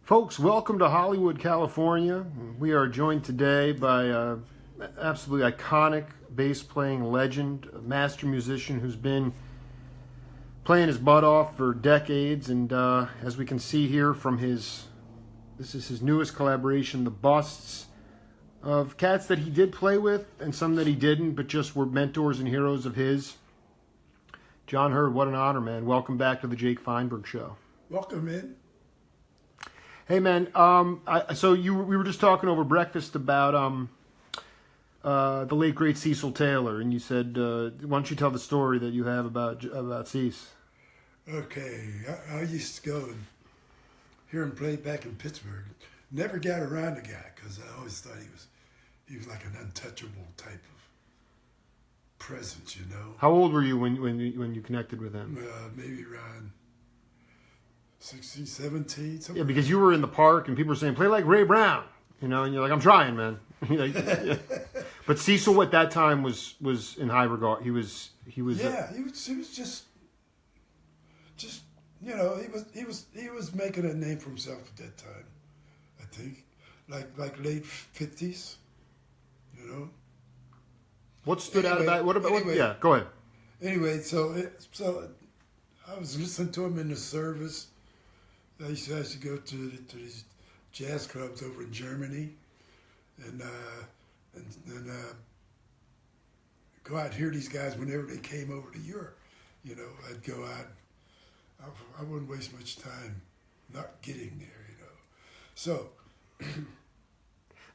Folks, welcome to Hollywood, California. We are joined today by an absolutely iconic bass-playing legend, a master musician who's been playing his butt off for decades. And as we can see here from this is his newest collaboration, the busts of cats that he did play with and some that he didn't, but just were mentors and heroes of his. John Hurd, what an honor, man. Welcome back to the Jake Feinberg Show. Welcome in. Hey, man. We were just talking over breakfast about the late great Cecil Taylor, and you said, "Why don't you tell the story that you have about Cease?" Okay, I used to go and hear him play back in Pittsburgh. Never got around the guy because I always thought he was like an untouchable type of presence, you know. How old were you when you connected with him? Maybe around 16, 17, something. Yeah, because you were in the park and people were saying, "Play like Ray Brown," you know, and you're like, "I'm trying, man." Like, yeah. But Cecil at that time was in high regard. He was. He was just you know, he was making a name for himself at that time. I think, like late 50s, you know. What stood out of that? What about? Yeah, go ahead. Anyway, so I was listening to him in the service. I used to go to these jazz clubs over in Germany, and go out and hear these guys whenever they came over to Europe. You know, I'd go out. I wouldn't waste much time not getting there. You know, so.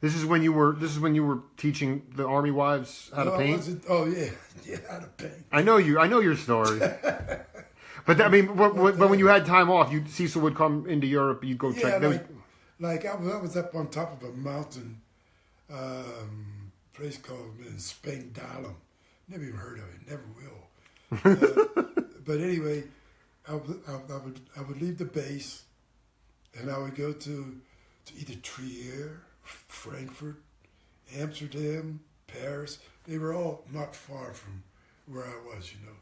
This is when you were teaching the army wives how to paint. Oh yeah, how to paint. I know your story. But when you had time off, Cecil would come into Europe. You'd go check. Like I was up on top of a mountain, place called Spangdahlem. Never even heard of it. Never will. But anyway, I would leave the base, and I would go to either Trier, Frankfurt, Amsterdam, Paris. They were all not far from where I was, you know.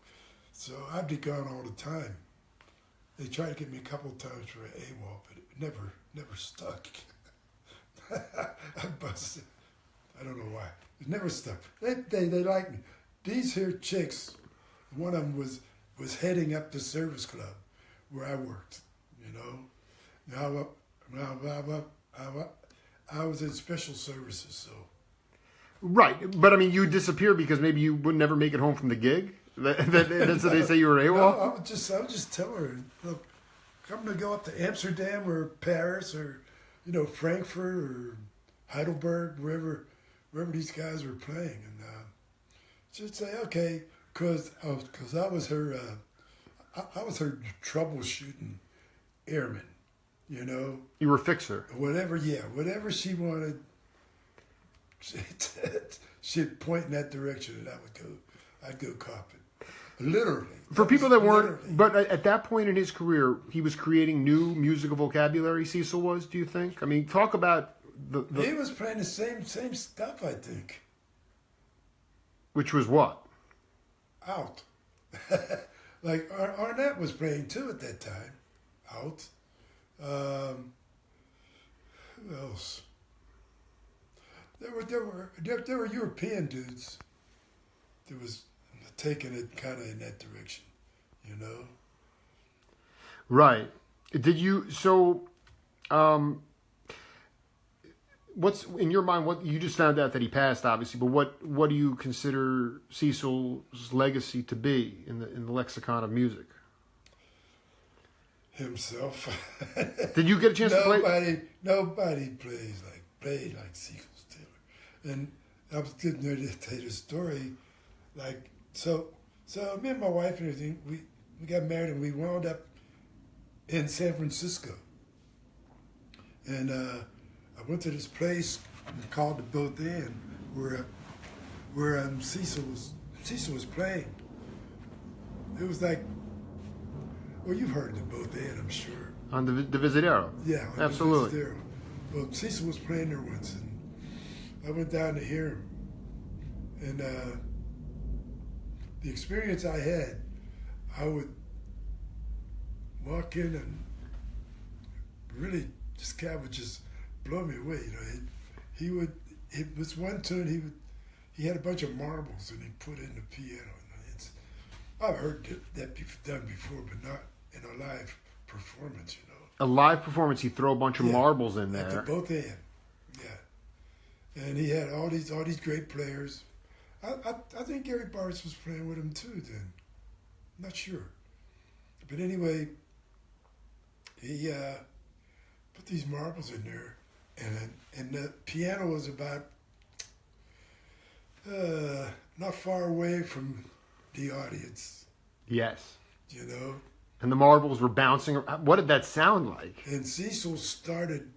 So I'd be gone all the time. They tried to get me a couple of times for an AWOL, but it never stuck. I busted. I don't know why. It never stuck. They liked me. These here chicks, one of them was heading up the service club where I worked, you know. I was in special services, so. Right, but I mean, you disappeared because maybe you would never make it home from the gig. That's what they say you were AWOL. No, I would just tell her, look, I'm gonna go up to Amsterdam or Paris or, you know, Frankfurt or Heidelberg, wherever these guys were playing, and she'd say okay, cause I was her troubleshooting airman, you know. You were a fixer. Whatever she wanted, she'd point in that direction, and I'd go cop it. Literally. For people that weren't, but at that point in his career, he was creating new musical vocabulary. Cecil was. Do you think? I mean, talk about the. He was playing the same stuff, I think. Which was what? Out. Like Arnett was playing too at that time. Out. Who else? There were European dudes. There was taking it kind of in that direction, you know. Right. Did you what's in your mind? What you just found out that he passed, obviously, but what do you consider Cecil's legacy to be in the lexicon of music? Himself. Did you get a chance to play? Nobody played like Cecil Taylor, and I was getting ready to tell you the story, like. So me and my wife and everything, we got married and we wound up in San Francisco. And I went to this place called the Both Inn where Cecil was playing. It was like, well, you've heard of the Both Inn, I'm sure. On the Visidero. Yeah, absolutely. The Visidero. Well, Cecil was playing there once, and I went down to hear him, and the experience I had, I would walk in and really this guy would just blow me away. You know, he would. It was one tune he had a bunch of marbles and he put it in the piano. I've heard that done before, but not in a live performance. You know, A live performance, he'd throw a bunch of marbles in at the there. both ends. Yeah, and he had all these great players. I think Gary Bartz was playing with him too then. Not sure, but anyway, he put these marbles in there, and the piano was about not far away from the audience. Yes. You know? And the marbles were bouncing. What did that sound like? And Cecil started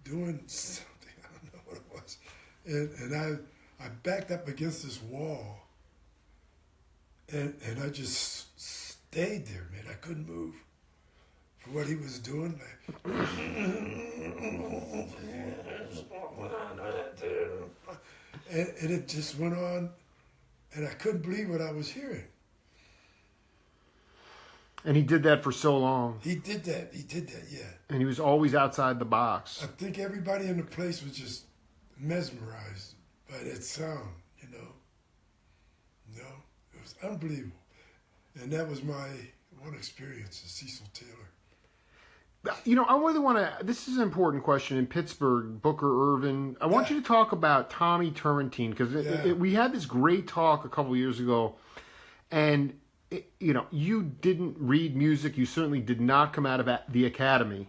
doing something. I don't know what it was. And I backed up against this wall. And I just stayed there, man. I couldn't move for what he was doing. And it just went on. And I couldn't believe what I was hearing. And he did that for so long. He did that, yeah. And he was always outside the box. I think everybody in the place was just mesmerized by that sound, you know. You know, it was unbelievable. And that was my one experience as Cecil Taylor. You know, I really want to, this is an important question. In Pittsburgh, Booker Irvin, I want you to talk about Tommy Turrentine, because we had this great talk a couple years ago, and, you know, you didn't read music. You certainly did not come out of the academy.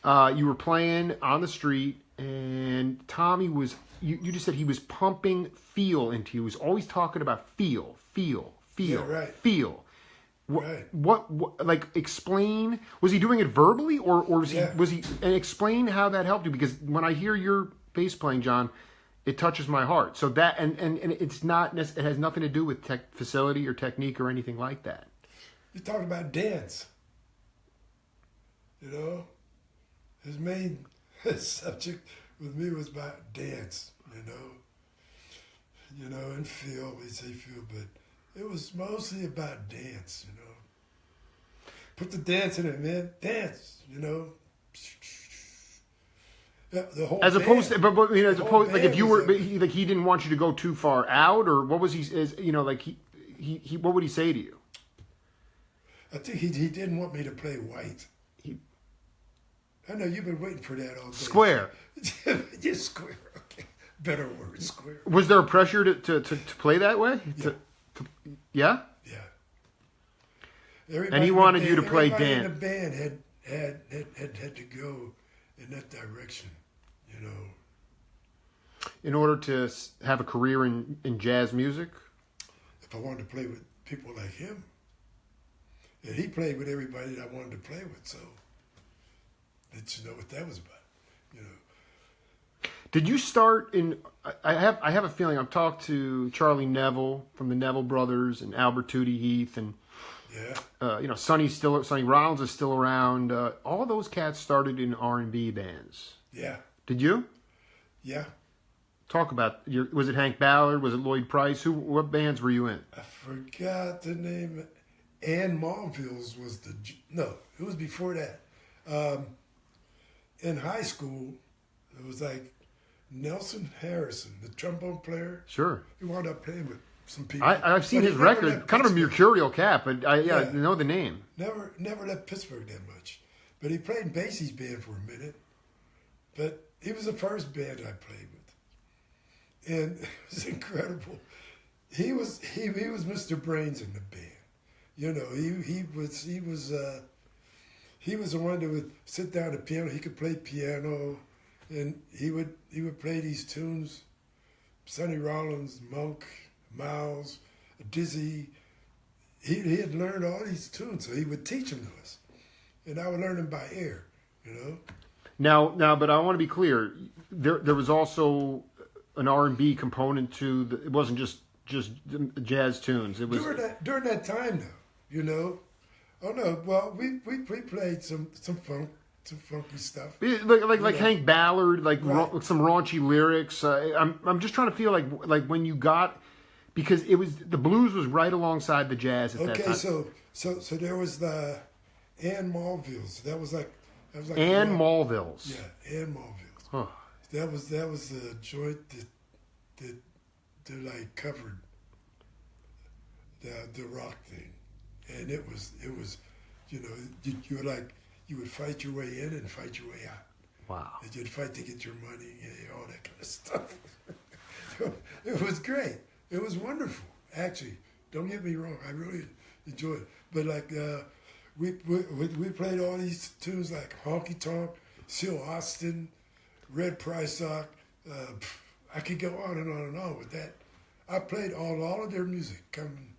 You were playing on the street, and Tommy was, you just said he was pumping feel into you. He was always talking about feel. Yeah, right. Feel. Right. What like explain, was he doing it verbally or was he and explain how that helped you, because when I hear your bass playing, John, it touches my heart. So that and it's not, it has nothing to do with facility or technique or anything like that. You're talking about dance. You know, his main subject with me was about dance, you know, and feel, we say feel, but it was mostly about dance, you know. Put the dance in it, man. Dance, you know. The whole as opposed band. to, but you know, as opposed, like if you were, was but he didn't want you to go too far out, or what was he? You know, like he what would he say to you? I think he didn't want me to play white. I know you've been waiting for that all day. Square. Just square. Okay, better word, square. Was there a pressure to play that way? Yeah. Yeah. Everybody And he wanted you to play everybody dance. in the band had to go in that direction, you know. In order to have a career in jazz music? If I wanted to play with people like him. And he played with everybody that I wanted to play with, so let you know what that was about, you know. Did you start in? I have a feeling I've talked to Charlie Neville from the Neville Brothers and Albert Tootie Heath, and you know, Sonny Rollins is still around. All those cats started in R&B bands. Yeah. Did you? Yeah. Talk about was it Hank Ballard? Was it Lloyd Price? What bands were you in? I forgot the name. Ann Malville's was it was before that. In high school, it was like Nelson Harrison, the trombone player. Sure. He wound up playing with some people. I've seen his record, kind of a mercurial cat, but I know the name. Never left Pittsburgh that much. But he played in Basie's band for a minute. But he was the first band I played with. And it was incredible. He was Mr. Brains in the band. You know, he was the one that would sit down at the piano. He could play piano, and he would play these tunes. Sonny Rollins, Monk, Miles, Dizzy. He had learned all these tunes, so he would teach them to us, and I would learn them by ear. You know. Now, but I want to be clear. There was also an R&B component to it wasn't just jazz tunes. It was during that time, though. You know. Oh no! Well, we played some funk, some funky stuff. Like Hank Ballard, like right. some raunchy lyrics. I'm just trying to feel like when you got, because it was the blues was right alongside the jazz at that time. Okay, so there was the Ann Malville's. That was like That was like And the Malville's. yeah, and Malville's. Huh. That was a joint that like covered the rock thing, and it was you know you were like you would fight your way in and fight your way out. Wow. And you'd fight to get your money and all that kind of stuff. It was great. It was wonderful, actually. Don't get me wrong. I really enjoyed it. But like we played all these tunes like Honky Tonk, Seal Austin, Red Price Sock. I could go on and on with that. I played all of their music coming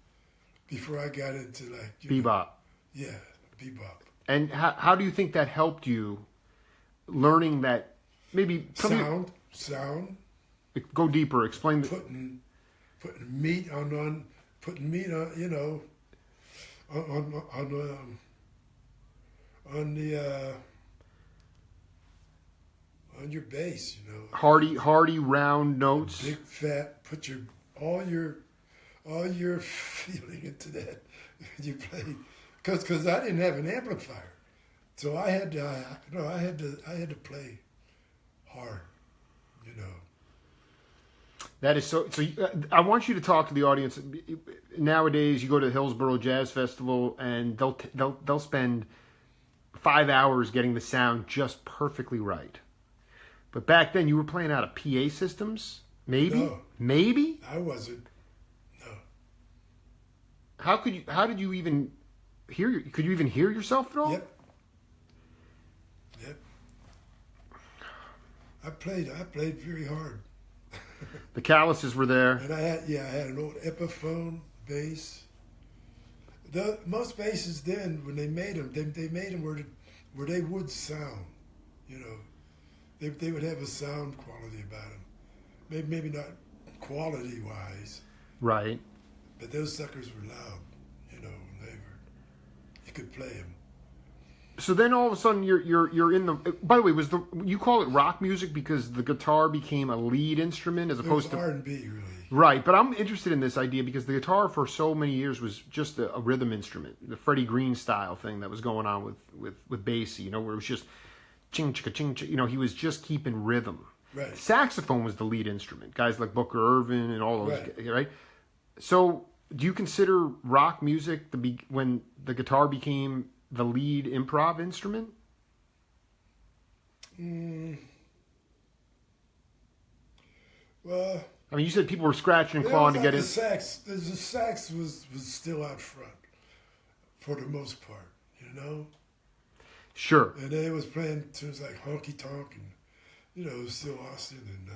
before I got into like Bebop. Yeah, bebop. And how do you think that helped you learning that maybe Sound. Go deeper. Explain Putting meat on you know on your bass, you know. hearty round notes. Big fat. Put all your feeling into that. You played because I didn't have an amplifier, so I had to play hard, you know. That is so. I want you to talk to the audience. Nowadays, you go to Hillsborough Jazz Festival, and they'll spend 5 hours getting the sound just perfectly right. But back then, you were playing out of PA systems. Maybe. I wasn't. No. How did you even hear? Could you even hear yourself at all? Yep. I played very hard. The calluses were there. And I had an old Epiphone bass. Most basses then, when they made them, they made them where they would sound, you know. They would have a sound quality about them. Maybe not quality wise. Right. But those suckers were loud, you know. You could play them. So then all of a sudden you're in the. By the way, you call it rock music because the guitar became a lead instrument as opposed to R&B, really. Right, but I'm interested in this idea because the guitar for so many years was just a rhythm instrument, the Freddie Green style thing that was going on with Basie, you know, where it was just ching chicka ching, you know, he was just keeping rhythm. Right. Saxophone was the lead instrument, guys like Booker Ervin and all those, right? So, do you consider rock music when the guitar became the lead improv instrument? Well, I mean, you said people were scratching and clawing to get in. The sax was still out front for the most part, you know. Sure. And they was playing tunes like Honky Tonk and, you know, Seal Austin and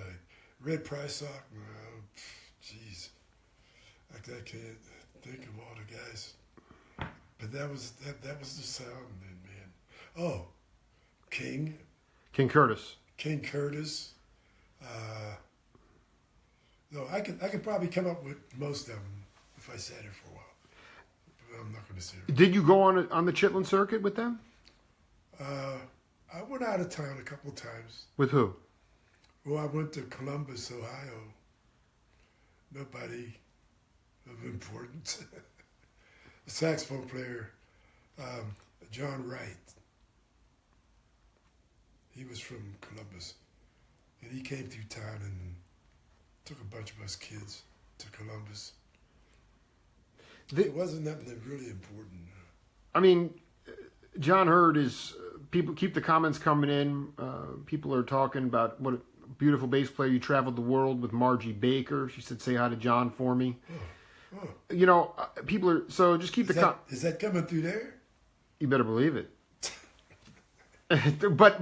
Red Price Sock. Jeez, I can't think of all the guys. But that was the sound then, man. Oh, King Curtis. No, I could probably come up with most of them if I sat here for a while. But I'm not going to sit here. Did you go on the Chitlin circuit with them? I went out of town a couple times. With who? Well, I went to Columbus, Ohio. Nobody of importance. A saxophone player, John Wright. He was from Columbus. And he came through town and took a bunch of us kids to Columbus. It wasn't nothing really important. I mean, John Hurd is... people keep the comments coming in. People are talking about what a beautiful bass player. You traveled the world with Margie Baker. She said, say hi to John for me. Oh. You know, people are... So just keep Is that coming through there? You better believe it. but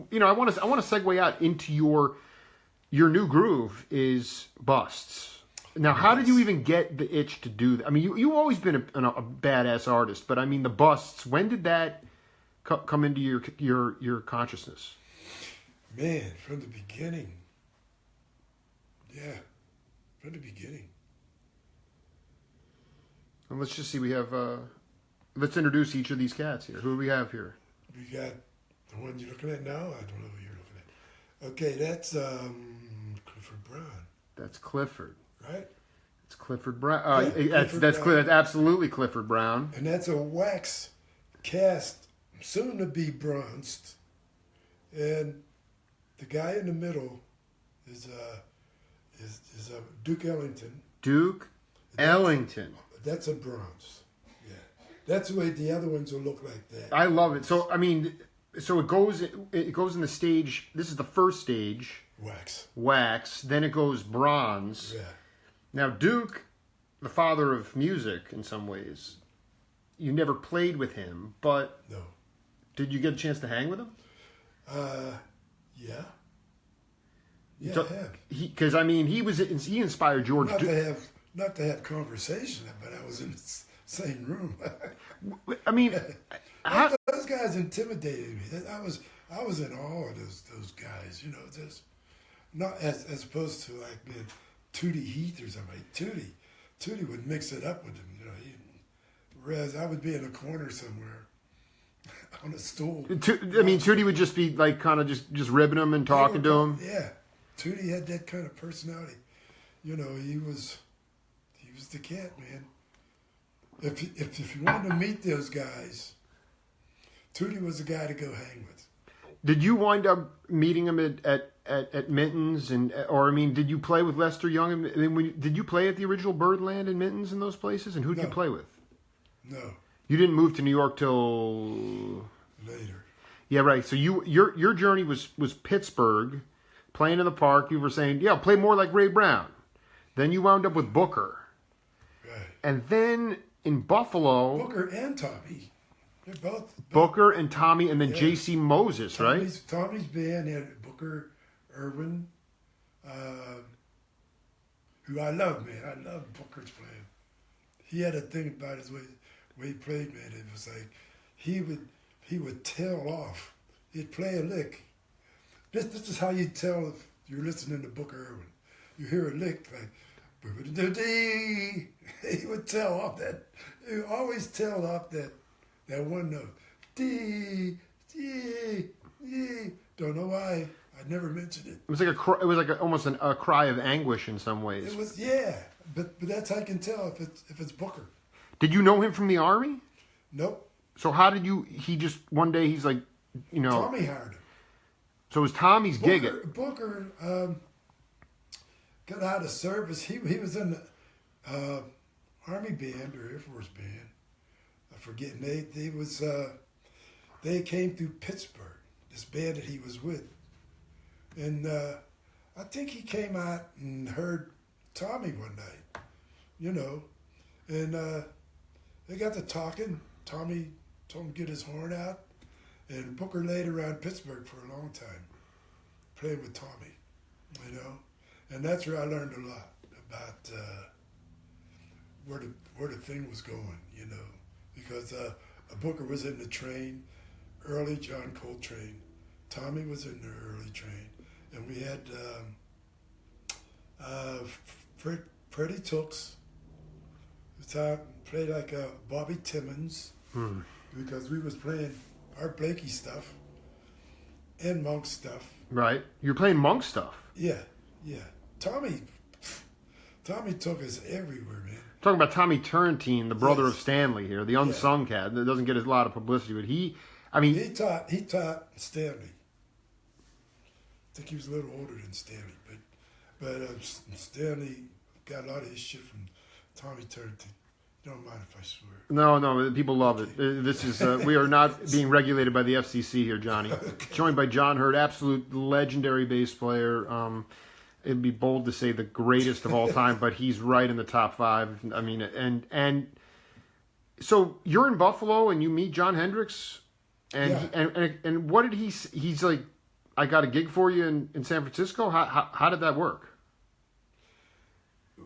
you know, I want to segue out into your new groove is busts. Now, how did you even get the itch to do that? I mean, you've always been a badass artist, but I mean, the busts. When did that come into your consciousness? Man, from the beginning. Yeah, from the beginning. And let's just see. We have. Let's introduce each of these cats here. Who do we have here? We got the one you're looking at now. I don't know who you're looking at. Okay, that's Clifford Brown. That's Clifford. Right? It's Clifford Brown. That's absolutely Clifford Brown. And that's a wax cast soon to be bronzed, and the guy in the middle is Duke Ellington. Duke Ellington. That's a bronze. Yeah, that's the way the other ones will look like that. I love it. So I mean, so it goes in the stage. This is the first stage. Wax. Then it goes bronze. Yeah. Now Duke, the father of music in some ways, you never played with him, but No. did you get a chance to hang with him? Yeah. Yeah, So, I have. Because I mean, he inspired George. Not to have conversation, but I was in the same room. I mean, Those guys intimidated me. I was in awe of those guys. You know, just not as opposed to like being Tootie Heath or somebody. Tootie would mix it up with them. You know, whereas I would be in a corner somewhere on a stool. I mean, Tootie would just be like kind of just ribbing him and talking to him. Yeah, Tootie had that kind of personality. You know, he was the cat, man. If you wanted to meet those guys, Tootie was the guy to go hang with. Did you wind up meeting him at Minton's, or I mean, did you play with Lester Young? I mean, did you play at the original Birdland and Minton's in those places? And who did you play with? No. You didn't move to New York till Later. Yeah, right. So your journey was Pittsburgh, playing in the park. You were saying, yeah, play more like Ray Brown. Then you wound up with Booker. Right. And then in Buffalo, Booker and Tommy. They're both Booker and Tommy, and then Yeah. J.C. Moses, right? Tommy's band had Booker, Irwin, who I love, man. I love Booker's playing. He had a thing about his way he played, man. It was like he would tail off. He'd play a lick. This is how you tell if you're listening to Booker Irwin. You hear a lick like he would tail off that. He would always tail off that one note. D, D, D. Don't know why. I never mentioned it. It was like almost a cry of anguish in some ways. It was, but that's how I can tell if it's Booker. Did you know him from the Army? Nope. So how did you? He just one day he's like, you know. Tommy hired him. So it was Tommy's gig. Booker got out of service. He was in the Army band or Air Force band. I forget. They came through Pittsburgh. This band that he was with, and I think he came out and heard Tommy one night. You know, and they got to talking. Tommy told him to get his horn out, and Booker laid around Pittsburgh for a long time, playing with Tommy, you know, and that's where I learned a lot about where the thing was going, you know, because Booker was in the train, early John Coltrane, Tommy was in the early train, and we had Freddie Tooks, who played like Bobby Timmons, because we was playing Art Blakey stuff and Monk stuff. Right. You're playing Monk stuff. Yeah. Tommy took us everywhere, man. Talking about Tommy Turrentine, the brother Yes. of Stanley here, the unsung cat that doesn't get a lot of publicity, but he taught Stanley. I think he was a little older than Stanley, but Stanley got a lot of his shit from Tommy Turrentine. Don't mind if I swear. No, people love it. This is we are not being regulated by the FCC here, Johnny. Joined by John Hurt, absolute legendary bass player. It'd be bold to say the greatest of all time, but he's right in the top 5. I mean, and so you're in Buffalo and you meet John Hendricks, and what did he's like? I got a gig for you in San Francisco. How did that work?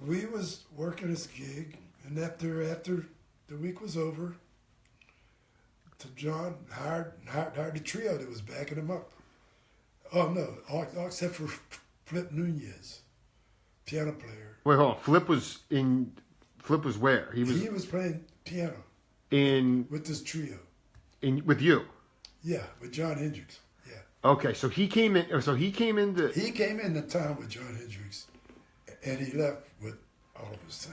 We was working this gig, and after the week was over, John hired the trio that was backing him up. Oh no, all except for Flip Nunez, piano player. Wait, hold on. Flip was where? He was playing piano with this trio. With you. Yeah, with John Hendricks. Yeah. Okay, so he came in. So he came into. He came into town with John Hendricks, and he left with all of us.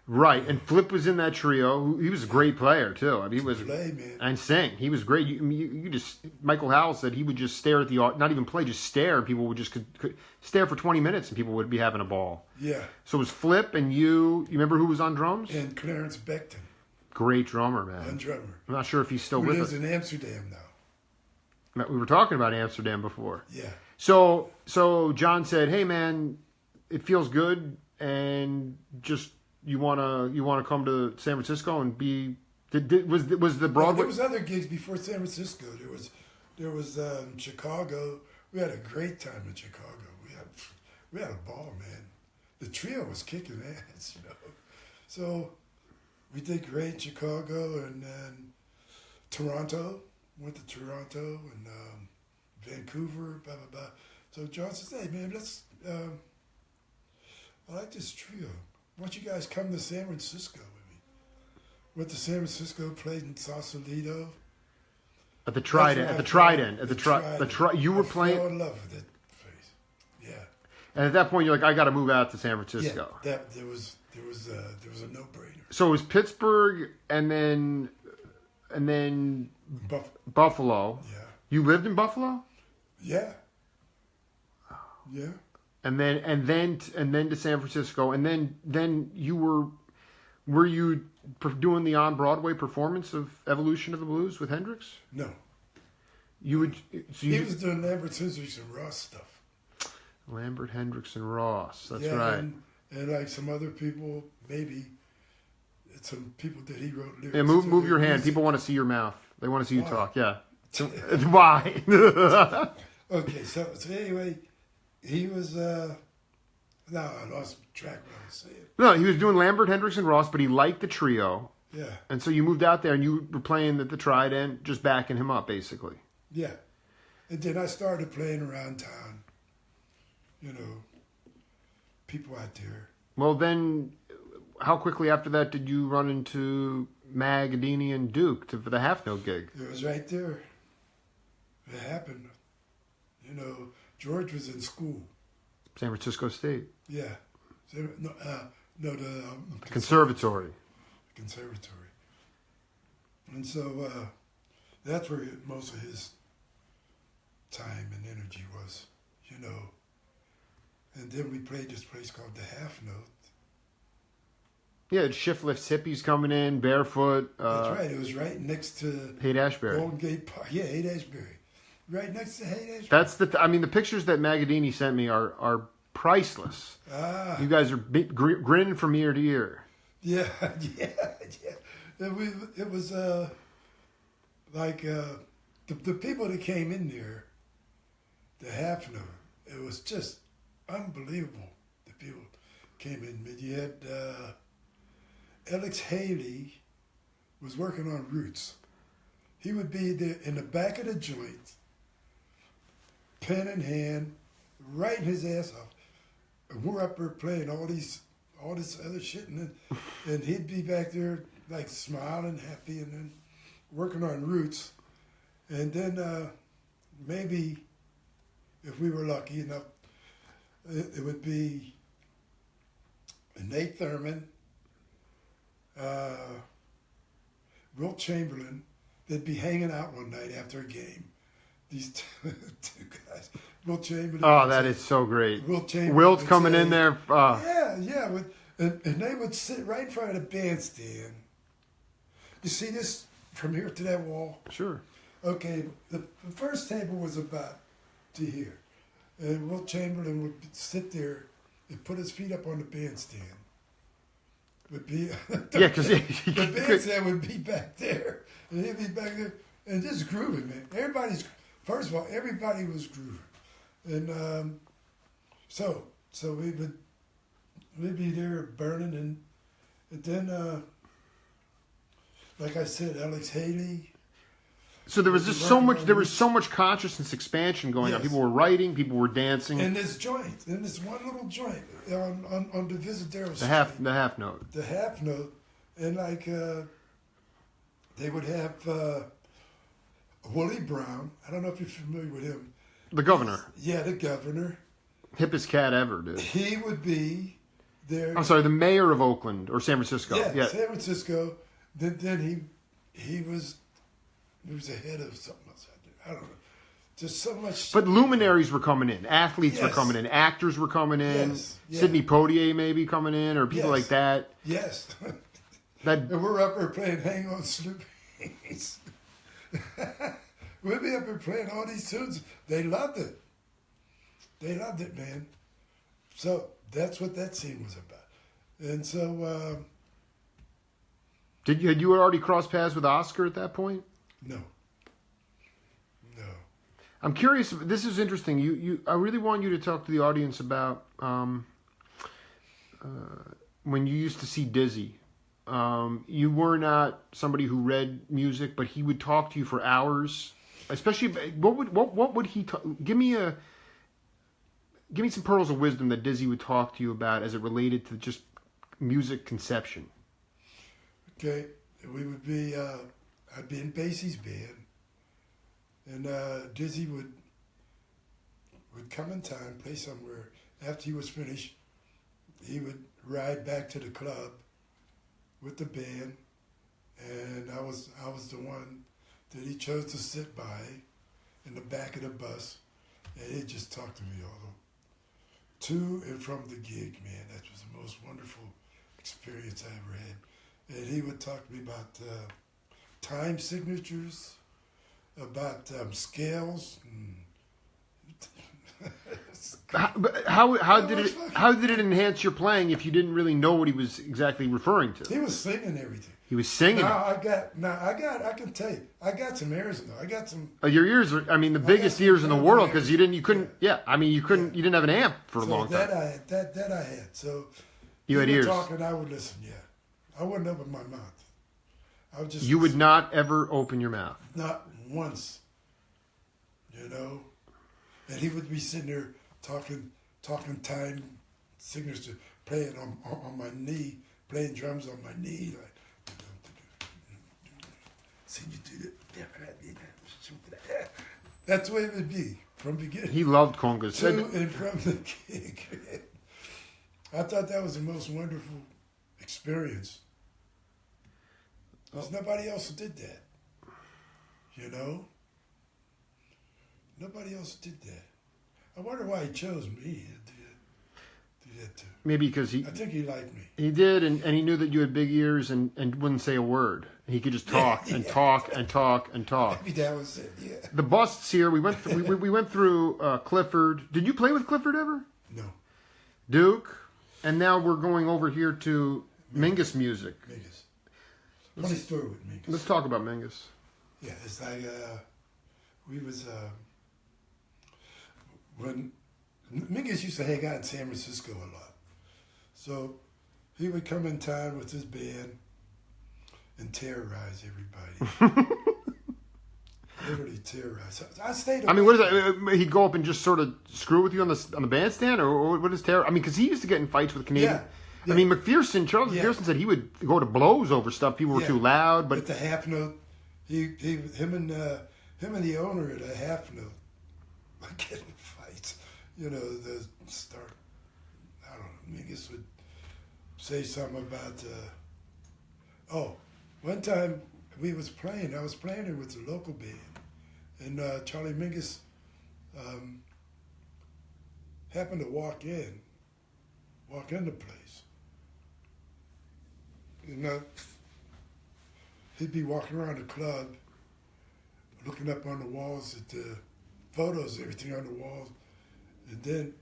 Right, and Flip was in that trio. He was a great player too. I mean, he was Play, man. and sing. He was great. You just Michael Howell said he would just stare at the not even play, just stare. And people would just could stare for 20 minutes, and people would be having a ball. Yeah. So it was Flip and you. You remember who was on drums? And Clarence Beckton, Great drummer, man. one drummer. I'm not sure if he's still Who with lives us. in Amsterdam now. We were talking about Amsterdam before. Yeah. So John said, "Hey, man, it feels good, and just." You wanna come to San Francisco and be? Was the Broadway? There was other gigs before San Francisco. There was Chicago. We had a great time in Chicago. We had a ball, man. The trio was kicking ass, you know. So we did great in Chicago, and then Toronto. Went to Toronto and Vancouver. Blah blah blah. So John says, "Hey, man, let's. I like this trio. Why don't you guys come to San Francisco with me?" Went to San Francisco, played in Sausalito. At the Trident. You were playing. I fell in love with that place. Yeah. And at that point, you're like, I got to move out to San Francisco. Yeah. There was a no-brainer. So it was Pittsburgh, and then Buffalo. Yeah. You lived in Buffalo, Yeah. Yeah. and then to San Francisco, and then you were you doing the on Broadway performance of Evolution of the Blues with Hendrix? No. You would. So He was doing Lambert, Hendricks, and Ross stuff. Lambert, Hendricks, and Ross. That's yeah, right. And like some other people, maybe some people that he wrote lyrics. Yeah, to move their your hand. music. People want to see your mouth. They want to see you Why? talk. Yeah. Why? Okay, so anyway, he was. Now I lost track of what I was saying. No, he was doing Lambert, Hendricks, and Ross, but he liked the trio, Yeah, and so you moved out there and you were playing at the Trident, just backing him up, basically. yeah. And then I started playing around town. You know, people out there. Well, then, how quickly after that did you run into Magadini and Duke for the half note gig? It was right there. It happened. You know, George was in school. San Francisco State Yeah. No, the Conservatory. conservatory. And so that's where most of his time and energy was, you know. And then we played this place called the Half Note. Yeah, it's Shiftless hippies coming in barefoot. That's right. It was right next to Haight-Ashbury. Golden Gate Park. Yeah, Haight-Ashbury. Right next to Haight-Ashbury. That's the pictures that Magadini sent me are priceless. Ah. You guys are grinning from ear to ear. Yeah, yeah, yeah. It was like the people that came in there, the Half Note, it was just unbelievable. The people came in. But you had Alex Haley was working on Roots. He would be there in the back of the joint, pen in hand, writing his ass off. And we're up there playing all this other shit, and he'd be back there like smiling, happy, and then working on Roots. And then maybe, if we were lucky enough, it would be Nate Thurman, Wilt Chamberlain. They'd be hanging out one night after a game. These two guys, Wilt Chamberlain. Oh, that is so great. Wilt Chamberlain. Wilt's would coming say, in there. Yeah. And they would sit right in front of the bandstand. You see this from here to that wall? Sure. Okay, the first table was about to here. And Wilt Chamberlain would sit there and put his feet up on the bandstand. Would be Yeah, because the bandstand would be back there. And he'd be back there and just grooving, man. First of all, everybody was grooving. And so we'd be there burning, and then like I said, Alex Haley. So there was just so much consciousness expansion going on. Yes. People were writing, people were dancing. In this joint, in this one little joint on the Visadero The Street. half note. The Half Note, and like they would have Willie Brown. I don't know if you're familiar with him. The governor. Yeah, the governor. Hippest cat ever, dude. He would be there. I'm sorry, the mayor of Oakland or San Francisco. Yeah, San Francisco. Then he was the head of something else. I don't know. Just so much. But luminaries were coming in. Athletes were Yes. coming in. Actors were coming in. Yes, yeah. Sidney Poitier maybe coming in, or people Yes. like that. Yes. That And we're up there playing Hang On Sloopy. We'll be up there playing all these tunes. They loved it. They loved it, man. So that's what that scene was about. And so, had you already crossed paths with Oscar at that point? no. No. I'm curious. This is interesting. I really want you to talk to the audience about when you used to see Dizzy. You were not somebody who read music, but he would talk to you for hours. Especially, what would he talk? Give me some pearls of wisdom that Dizzy would talk to you about as it related to just music conception. Okay. We would be, I'd be in Basie's band. And Dizzy would come in time, play somewhere. After he was finished, he would ride back to the club with the band, and I was the one that he chose to sit by in the back of the bus, and he'd just talk to me all to and from the gig, man. That was the most wonderful experience I ever had. And he would talk to me about time signatures, about scales. How did it enhance your playing if you didn't really know what he was exactly referring to? He was singing everything. He was singing. I can tell you, I got some ears though. I got some. Your ears are, I mean, the biggest some ears in the good world ears. because you couldn't, you didn't have an amp for a So long that time. I had. So You had he would ears. talk and I would listen. Yeah, I wouldn't open my mouth. I would just. You would not ever open your mouth. Not once. You know, and he would be sitting there talking time signatures, playing on my knee, playing drums on my knee, like. See you do that. That's the way it would be from beginning He loved congas. to and from the gig. I thought that was the most wonderful experience. There's nobody else who did that. You know? Nobody else did that. I wonder why he chose me to do that too. Maybe because I think he liked me. he did, and he knew that you had big ears and wouldn't say a word. He could just talk and talk and talk and talk. Maybe that was it, yeah. The busts here, we went through Clifford. Did you play with Clifford ever? No, Duke, and now we're going over here to Mingus music. Mingus. Funny story with Mingus. Let's talk about Mingus. Yeah, it's like we was when Mingus used to hang out in San Francisco a lot. So he would come in town with his band and terrorize everybody. Literally terrorize. So I stayed. I mean, what is that? He'd go up and just sort of screw with you on the bandstand, or what is terror? I mean, because he used to get in fights with Canadian. Yeah. I mean, Charles Yeah. McPherson said he would go to blows over stuff. People were Yeah. too loud, But but the half note, him and the owner at a half note would get in fights. You know, the start. I don't know. Mingus would say something about. One time I was playing there with the local band, and Charlie Mingus happened to walk in the place. And he'd be walking around the club, looking up on the walls at the photos, everything on the walls, and then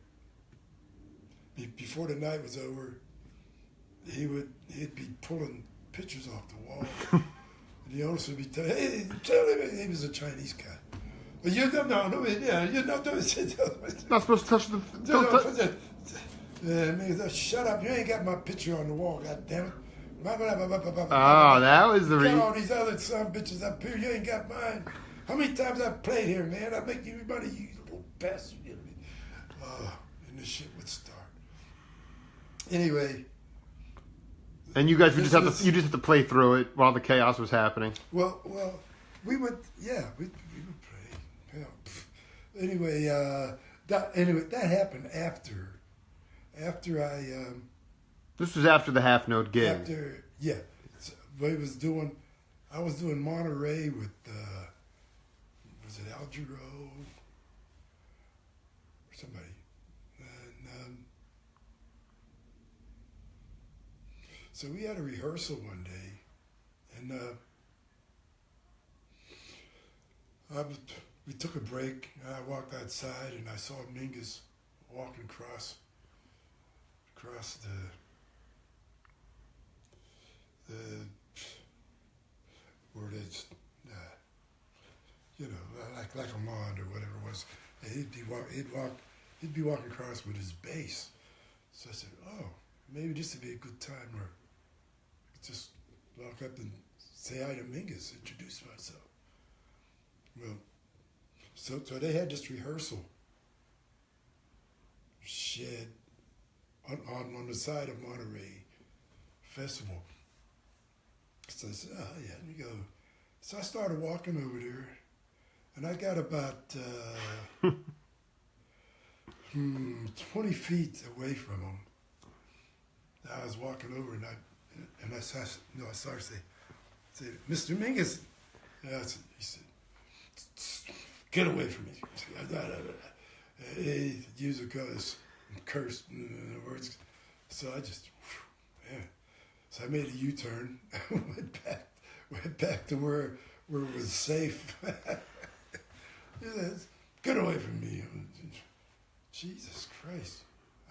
before the night was over, he'd be pulling pictures off the wall. And the owner would be telling, hey, tell him, he was a Chinese guy. But you're not not supposed to touch the. shut up, you ain't got my picture on the wall, god damn it. Oh, that was the Got all these other son bitches up here, you ain't got mine. How many times I played here, man? I make you money, you little bastard. And this shit would start. Anyway. And you guys would just have to play through it while the chaos was happening. Well, we would play. Hell, Anyway, that happened after I This was after the half note gig. After, yeah. So, I was doing Monterey with, was it Al Jarreau or somebody? And so we had a rehearsal one day, and we took a break. I walked outside, and I saw Mingus walking across the where it's like a lawn or whatever it was. And he'd be walking across with his bass. So I said, oh, maybe this would be a good time where I could just walk up and say hi to Mingus, introduce myself. Well, so they had this rehearsal shed on the side of Monterey Festival. So I said, oh, yeah, let me go. So I started walking over there, and I got about 20 feet away from him. I was walking over, and I started to say, Mr. Mingus. He said, get away from me. He used a curse words. So I just, yeah. So I made a U-turn, went back to where it was safe. Get away from me. Jesus Christ.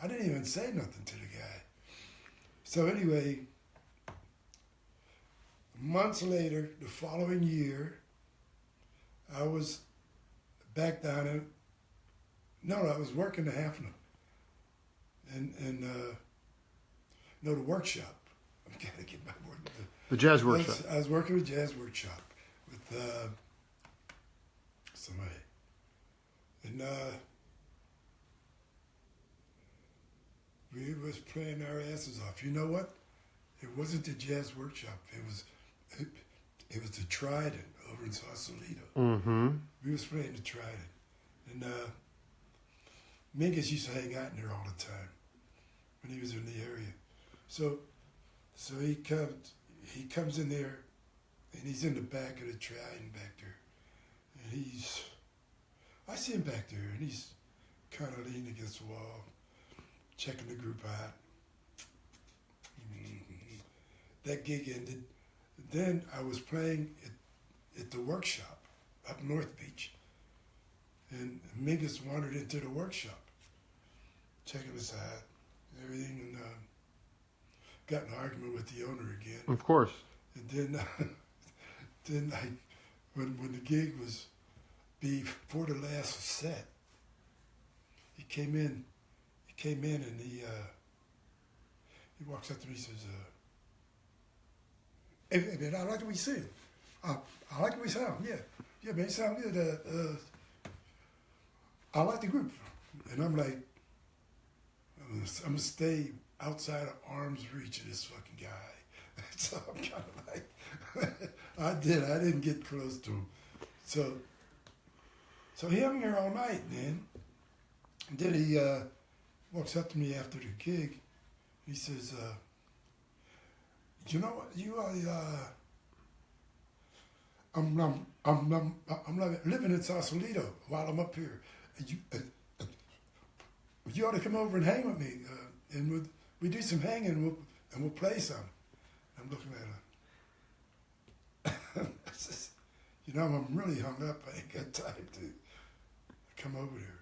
I didn't even say nothing to the guy. So anyway, months later, the following year, I was back down in, I was working the Halfno. And the workshop. I gotta get my word. The jazz workshop. I was working with Jazz Workshop with somebody. And we was playing our asses off. You know what? It wasn't the Jazz Workshop. It was the Trident over in Sausalito. Mm-hmm. We was playing the Trident. And Mingus used to hang out in there all the time when he was in the area. So he comes in there, and he's in the back of the Trident back there. And I see him back there, and he's kind of leaning against the wall, checking the group out. That gig ended. Then I was playing at the workshop up North Beach. And Mingus wandered into the workshop, checking us out, everything, and got in an argument with the owner again. Of course. And then when the gig was before the last set, he came in and he walks up to me and says, hey man, I like the way you sing. I like the way you sound, yeah. Yeah, man, you sound good. I like the group. And I'm like, I'm gonna stay outside of arm's reach of this fucking guy. So I'm kind of like, I didn't get close to him. So he hung there all night, man. And then he walks up to me after the gig. He says, you know what, I'm living in Sausalito while I'm up here. You ought to come over and hang with me, and we do some hanging, and we'll play some. I'm looking at him. I says, I'm really hung up. I ain't got time to come over there.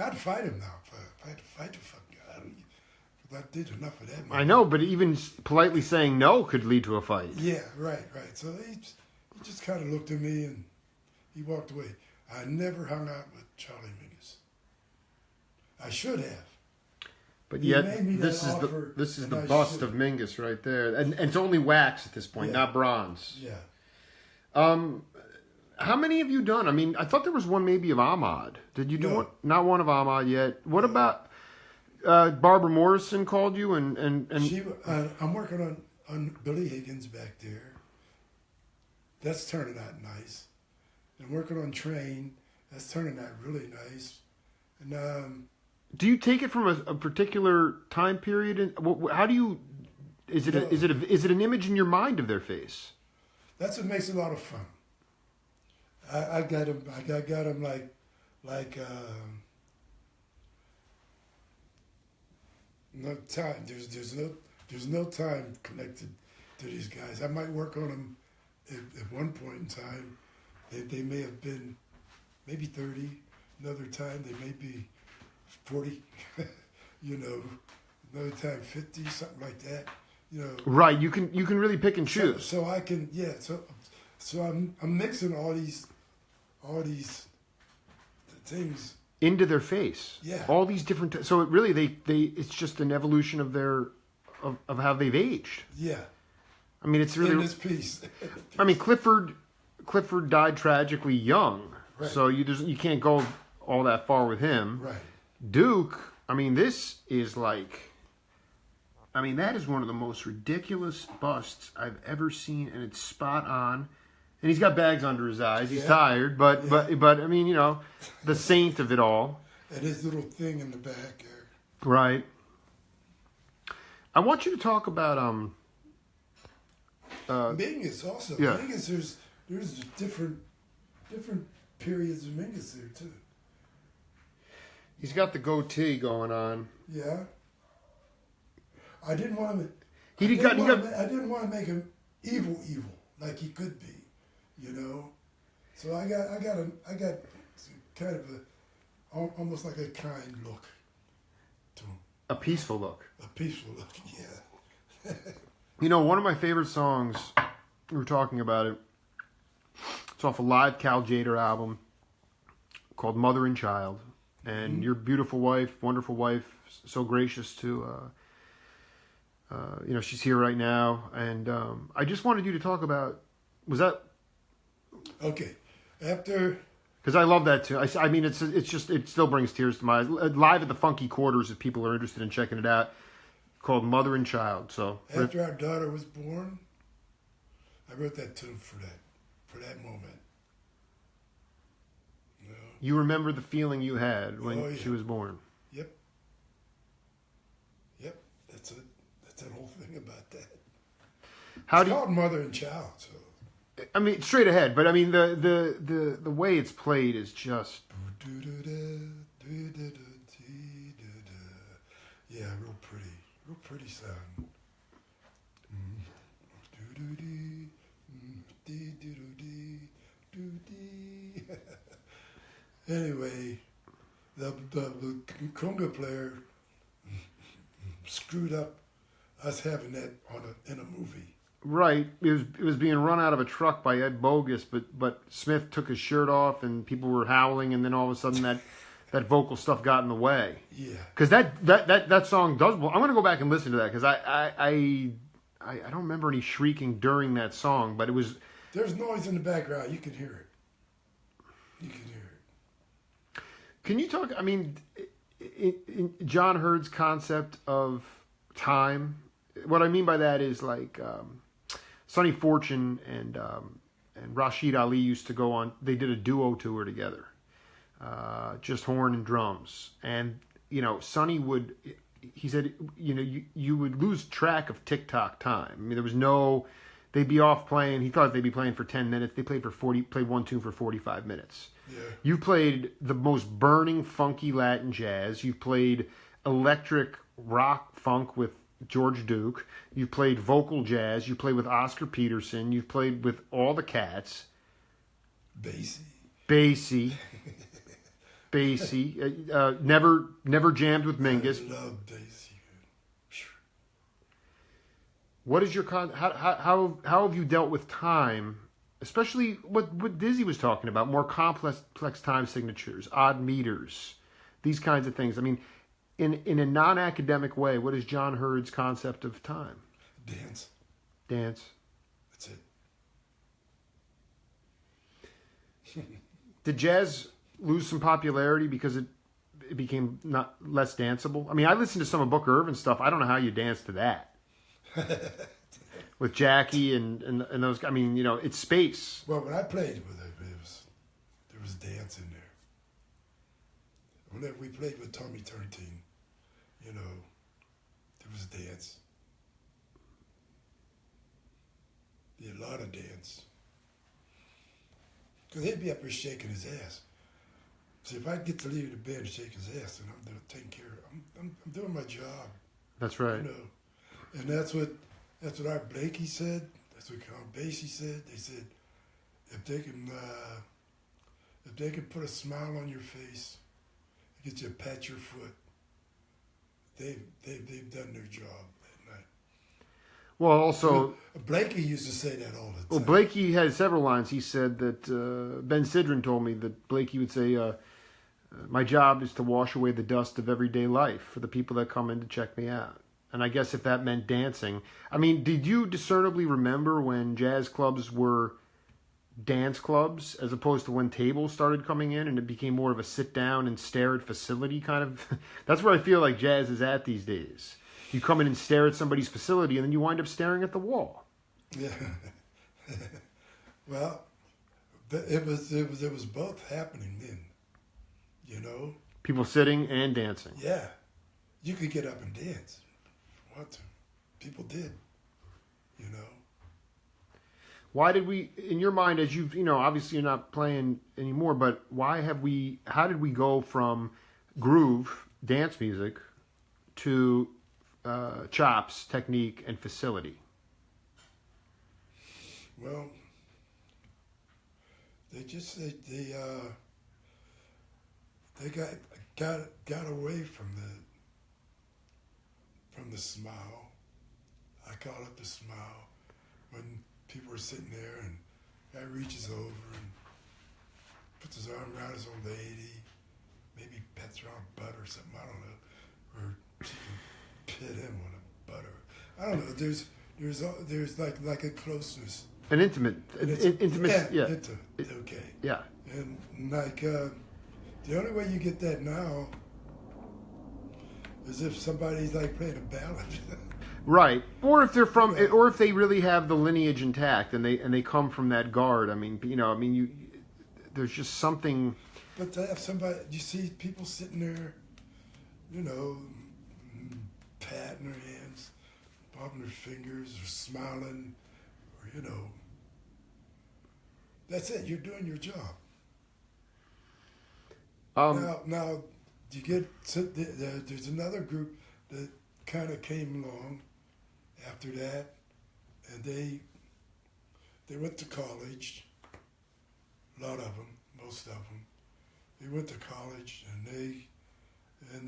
I'd fight him now. If I had to fight the fucking guy, I did enough of that. I know, but even politely saying no could lead to a fight. Yeah, right. So he just kind of looked at me and he walked away. I never hung out with Charlie Mingus. I should have. But He yet, made me this that is offer, the and I bust should. of Mingus right there, and it's only wax at this point, Yeah. not bronze. Yeah. How many have you done? I mean, I thought there was one maybe of Ahmad. Did you do No. one? Not one of Ahmad yet. What about Barbara Morrison called you and I'm working on Billy Higgins back there. That's turning out nice. I'm working on Train. That's turning out really nice. And Do you take it from a particular time period? And how do you? Is it No. is it an image in your mind of their face? That's what makes it a lot of fun. I got him. I got him like no time. There's no time connected to these guys. I might work on them at one point in time. They may have been maybe 30. Another time they may be 40. You know, another time 50, something like that. You know. Right. You can really pick and So, choose. so I can So I'm mixing all these things. Into their face. Yeah. All these different. So it really they it's just an evolution of their of how they've aged. Yeah. I mean, it's In really. this piece. I mean, Clifford died tragically young, Right. so you can't go all that far with him. Right. Duke. I mean, this is like. I mean, that is one of the most ridiculous busts I've ever seen, and it's spot on. And he's got bags under his eyes. He's Yeah. tired, but Yeah. but I mean, the saint of it all. And his little thing in the back there. Right. I want you to talk about Mingus also. yeah. Mingus, there's different periods of Mingus there too. He's got the goatee going on. Yeah. I didn't want to. I didn't want to make him evil like he could be, you know. So I got kind of almost like a kind look to him, a peaceful look. a peaceful look. Yeah. One of my favorite songs, we were talking about it, it's off a live Cal Jader album called Mother and Child. And your beautiful wife, wonderful wife, so gracious to, she's here right now. And I just wanted you to talk about, was that, Okay. After. because I love that too. I mean, it's just, it still brings tears to my eyes. Live at the Funky Quarters, if people are interested in checking it out, called Mother and Child. So After our daughter was born, I wrote that tune for that moment. You know? you remember the feeling you had when Oh, yeah. she was born. Yep. That's it. That's that whole thing about that. How It's do called Mother and Child. So. I mean, straight ahead, but I mean, the way it's played is just. Yeah, real pretty sound. Anyway, the conga player screwed up us having that in a movie. Right, it was being run out of a truck by Ed Bogus, but Smith took his shirt off and people were howling, and then all of a sudden that vocal stuff got in the way. Yeah. Because that song does. Well, I'm gonna go back and listen to that because I don't remember any shrieking during that song, but it was. There's noise in the background. You can hear it. Can you talk? I mean, in John Hurd's concept of time. What I mean by that is like Sonny Fortune and Rashid Ali used to go on. They did a duo tour together, just horn and drums. And Sonny would. He said, you would lose track of tick-tock time. I mean, there was no. They'd be off playing. He thought they'd be playing for 10 minutes. They played one tune for 45 minutes. Yeah. You played the most burning, funky Latin jazz. You played electric rock funk with George Duke. You played vocal jazz. You played with Oscar Peterson. You played with all the cats. Basie. Never jammed with Mingus. I love Basie. What is your how have you dealt with time, especially what Dizzy was talking about, more complex time signatures, odd meters, these kinds of things? I mean, in a non-academic way, what is John Hurd's concept of time? Dance. That's it. Did jazz lose some popularity because it became less danceable? I mean, I listened to some of Booker Irvin stuff. I don't know how you dance to that. With Jackie and those, I mean, it's space. Well, when I played with it, there was dance in there. whenever we played with Tommy Turntine, you know, there was dance. A lot of dance. Because he'd be up there shaking his ass. See, if I get to leave the band and shake his ass, then I'm taking care of. I'm doing my job. That's right. You know, and that's what Art Blakey said. That's what Count Basie said. They said if they can put a smile on your face, get you to pat your foot, they've done their job that night. Well, also, Blakey used to say that all the time. well, Blakey had several lines. He said that Ben Sidran told me that Blakey would say, "My job is to wash away the dust of everyday life for the people that come in to check me out." And I guess if that meant dancing, I mean, did you discernibly remember when jazz clubs were dance clubs as opposed to when tables started coming in and it became more of a sit down and stare at facility kind of? That's where I feel like jazz is at these days. You come in and stare at somebody's facility and then you wind up staring at the wall. Yeah. Well, it was both happening then. You know. People sitting and dancing. Yeah, you could get up and dance. What? People did. You know. Why did we, in your mind, as you've, obviously you're not playing anymore, but how did we go from groove, dance music, to chops, technique, and facility? Well, they got away from the smile. I call it the smile. When people are sitting there and guy reaches over and puts his arm around his old lady, maybe pets her on butt or something, I don't know, or she can pit him on a butt, or I don't know. There's like a closeness, An intimate, intimate, yeah. Okay. Yeah. And like the only way you get that now is if somebody's like playing a ballad. Right, or if they're from, or if they really have the lineage intact and they come from that guard. I mean, there's just something. But to have somebody, you see people sitting there, patting their hands, popping their fingers, or smiling, or that's it. You're doing your job. Now you get there's another group that kind of came along after that, and they went to college. A lot of them, most of them, they went to college, and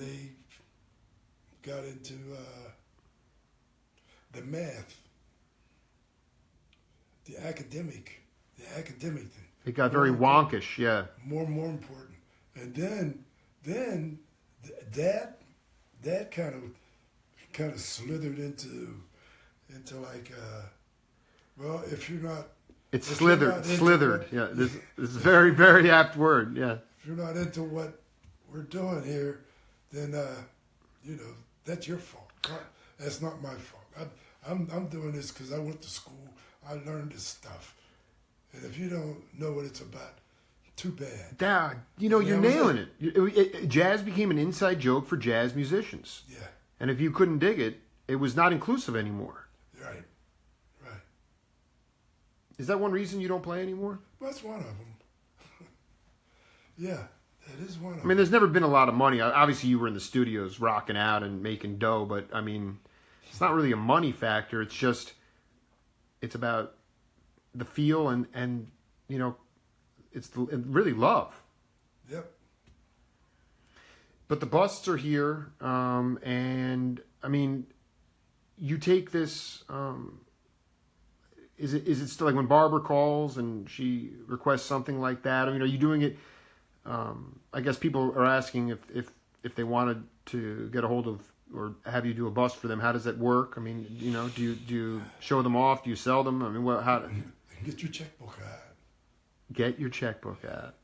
they got into the math, the academic thing. It got very wonkish, yeah. More important, and then that kind of slithered into like well, if you're not, it's slithered. Yeah, this is a very, very apt word. Yeah. If you're not into what we're doing here, then that's your fault. That's not my fault. I'm doing this because I went to school. I learned this stuff, and if you don't know what it's about, too bad. You're nailing it. Jazz became an inside joke for jazz musicians. Yeah. And if you couldn't dig it, it was not inclusive anymore. Right. Is that one reason you don't play anymore? Well, that's one of them. Yeah, that is one of them. I mean, there's never been a lot of money. Obviously, you were in the studios rocking out and making dough, but I mean, it's not really a money factor. It's just, it's about the feel and it's really love. Yep. But the busts are here, and I mean, you take this. Is it still like when Barbara calls and she requests something like that? I mean, are you doing it? I guess people are asking if they wanted to get a hold of or have you do a bust for them. How does that work? I mean, do you show them off? Do you sell them? I mean, how? Get your checkbook out. Get your checkbook out.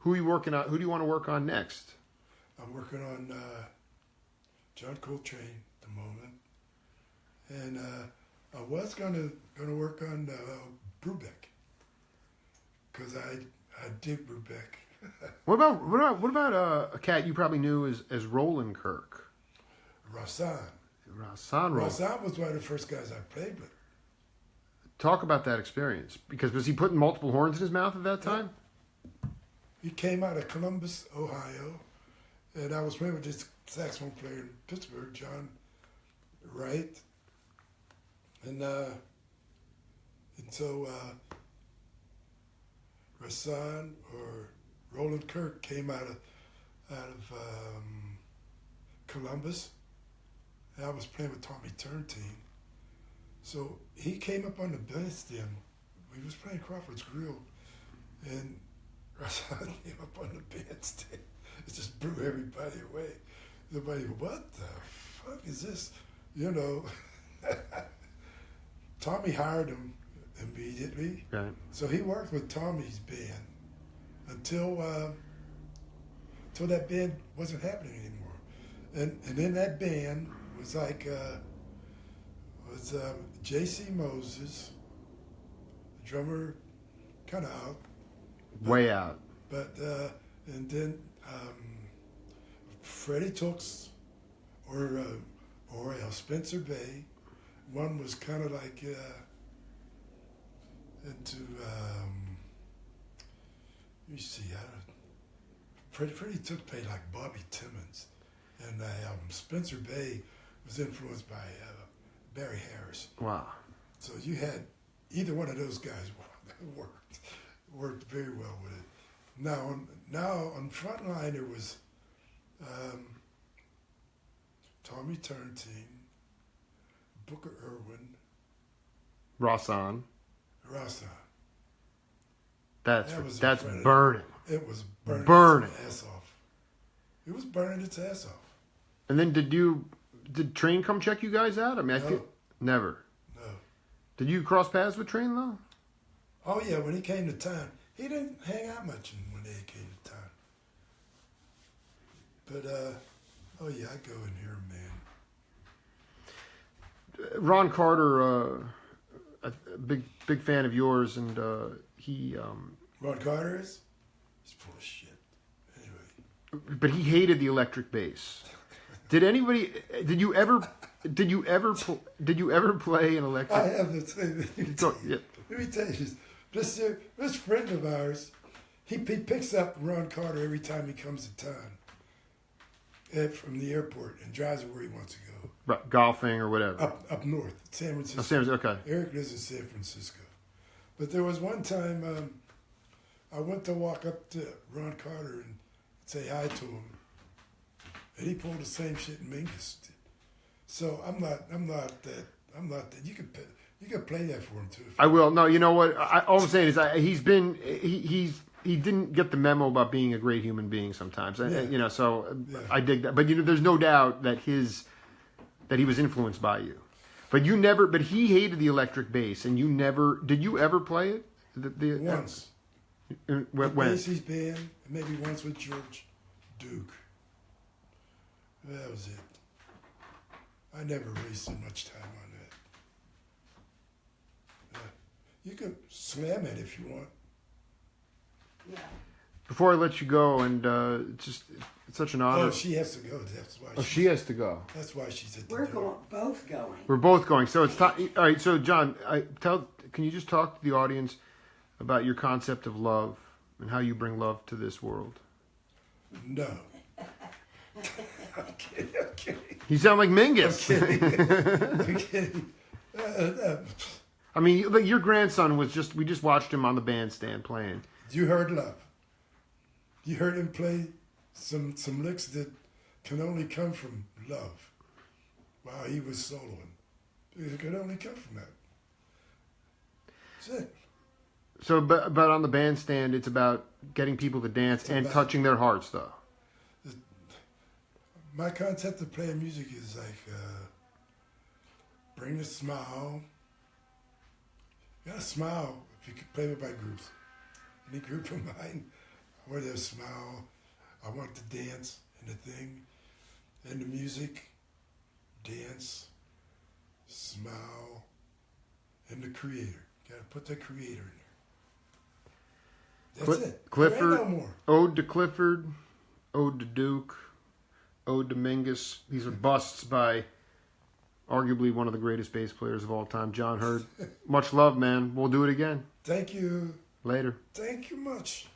Who are you working on? Who do you want to work on next? I'm working on John Coltrane at the moment, and I was gonna work on Brubeck because I I dig Brubeck. What about a cat you probably knew as Roland Kirk? Rasan. Rasan Roland. Rasan was one of the first guys I played with. Talk about that experience. Because was he putting multiple horns in his mouth at that time? He came out of Columbus, Ohio, and I was playing with this saxophone player in Pittsburgh, John Wright. And so Rasan or Roland Kirk came out of Columbus, and I was playing with Tommy Turntine. So he came up on the bandstand. We was playing Crawford's Grill, and Rasan came up on the bandstand. It just blew everybody away. Everybody, what the fuck is this? You know. Tommy hired him immediately. Right. So he worked with Tommy's band until that band wasn't happening anymore. And in that band was J.C. Moses, the drummer, kind of out. Way out. But and then Freddie Tooks or Spencer Bay. One was kind of like into let me see. Freddie Took played like Bobby Timmons, and Spencer Bay was influenced by Barry Harris. Wow. So you had either one of those guys worked very well with it. Now on Frontline there was Tommy Turntine, Booker Irwin, Rasan. That's incredible. burning. It was Burning. its ass off. It was burning its ass off. And then did Train come check you guys out? I mean, No. Never. No. Did you cross paths with Train though? Oh yeah, when he came to town, he didn't hang out much when they came to town. But oh yeah, I go and hear him, man. Ron Carter, a big fan of yours, and he. Ron Carter is? He's full of shit. Anyway. But he hated the electric bass. Did you ever play an electric? I have to say this. Let me tell you this. This friend of ours, he picks up Ron Carter every time he comes to town from the airport and drives him where he wants to go. Right, golfing or whatever. Up north, San Francisco. Oh, San Francisco, okay. Eric lives in San Francisco. But there was one time I went to walk up to Ron Carter and say hi to him, and he pulled the same shit Mingus did. So I'm not that. You can play that for him too. I will. No, you know what? All I'm saying is he didn't get the memo about being a great human being sometimes. Yeah. So Yeah. I dig that. But there's no doubt that he was influenced by you. But he hated the electric bass, and you never. Did you ever play it? Once. When? Basie's band, maybe once with George Duke. That was it. I never wasted much time on that. You can slam it if you want. Yeah. Before I let you go, and it's such an honor. Oh, she has to go. That's why. She has to go. That's why she's at the We're door. both going. We're both going. So it's time. All right. So John, can you just talk to the audience about your concept of love and how you bring love to this world? No. I'm kidding. You sound like Mingus. I'm kidding. I mean, like your grandson we just watched him on the bandstand playing. You heard love. You heard him play some licks that can only come from love while he was soloing. It could only come from that. That's it. So, but on the bandstand, it's about getting people to dance and touching their hearts, though. My concept of playing music is like bring a smile. You gotta smile if you can play with my groups. Any group of mine, I want to smile. I want to dance in the thing, and the music, dance, smile, and the creator. You gotta put the creator in That's it. Clifford. There ain't no more. Ode to Clifford. Ode to Duke. Ode to Mingus. These are busts by arguably one of the greatest bass players of all time, John Hurd. Much love, man. We'll do it again. Thank you. Later. Thank you much.